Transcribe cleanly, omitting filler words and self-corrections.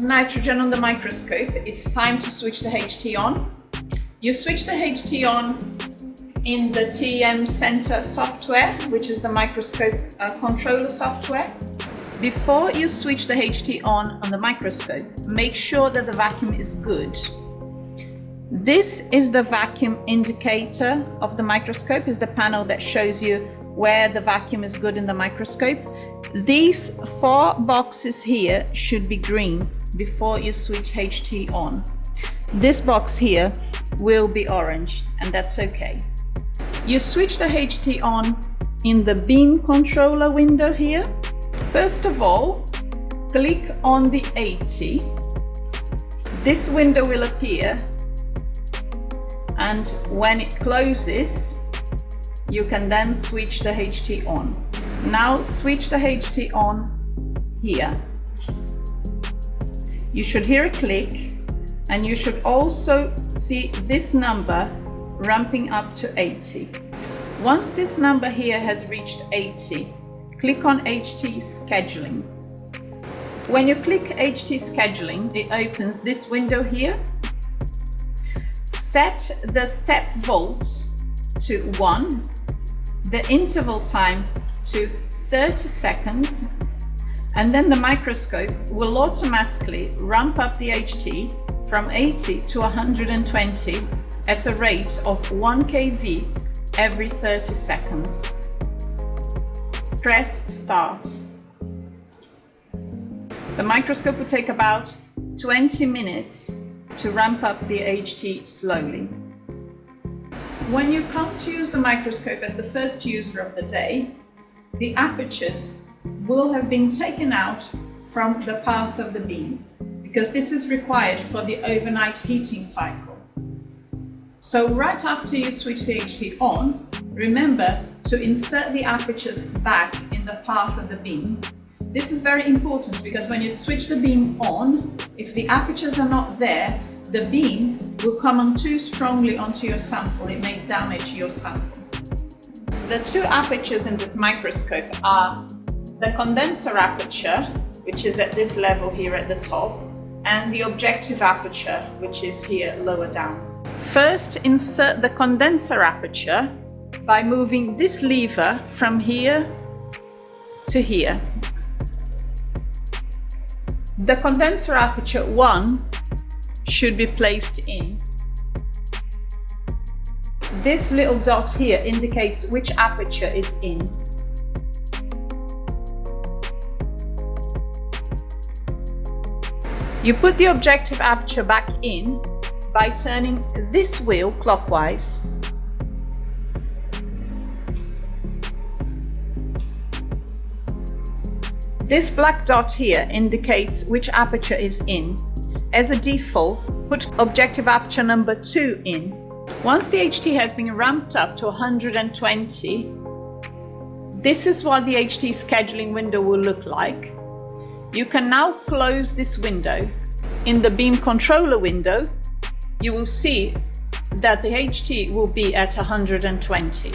nitrogen on the microscope, it's time to switch the HT on. You switch the HT on in the TEM Center software, which is the microscope controller software. Before you switch the HT on the microscope, make sure that the vacuum is good. This is the vacuum indicator of the microscope, is the panel that shows you where the vacuum is good in the microscope. These 4 boxes here should be green before you switch HT on. This box here will be orange, and that's okay. You switch the HT on in the beam controller window here. First of all, click on the 80. This window will appear, and when it closes, you can then switch the HT on. Now switch the HT on here. You should hear a click, and you should also see this number ramping up to 80. Once this number here has reached 80, click on HT scheduling. When you click HT scheduling, it opens this window here. Set the step volt to 1, the interval time to 30 seconds, and then the microscope will automatically ramp up the HT from 80 to 120 at a rate of 1 kV every 30 seconds. Press start. The microscope will take about 20 minutes to ramp up the HT slowly. When you come to use the microscope as the first user of the day, the apertures will have been taken out from the path of the beam, because this is required for the overnight heating cycle. So right after you switch the HT on, remember to insert the apertures back in the path of the beam. This is very important because when you switch the beam on, if the apertures are not there, the beam will come on too strongly onto your sample. It may damage your sample. The 2 apertures in this microscope are the condenser aperture, which is at this level here at the top, and the objective aperture, which is here lower down. First, insert the condenser aperture by moving this lever from here to here. The condenser aperture 1 should be placed in. This little dot here indicates which aperture is in. You put the objective aperture back in by turning this wheel clockwise. This black dot here indicates which aperture is in. As a default, put objective aperture number 2 in. Once the HT has been ramped up to 120, this is what the HT scheduling window will look like. You can now close this window. In the beam controller window, you will see that the HT will be at 120.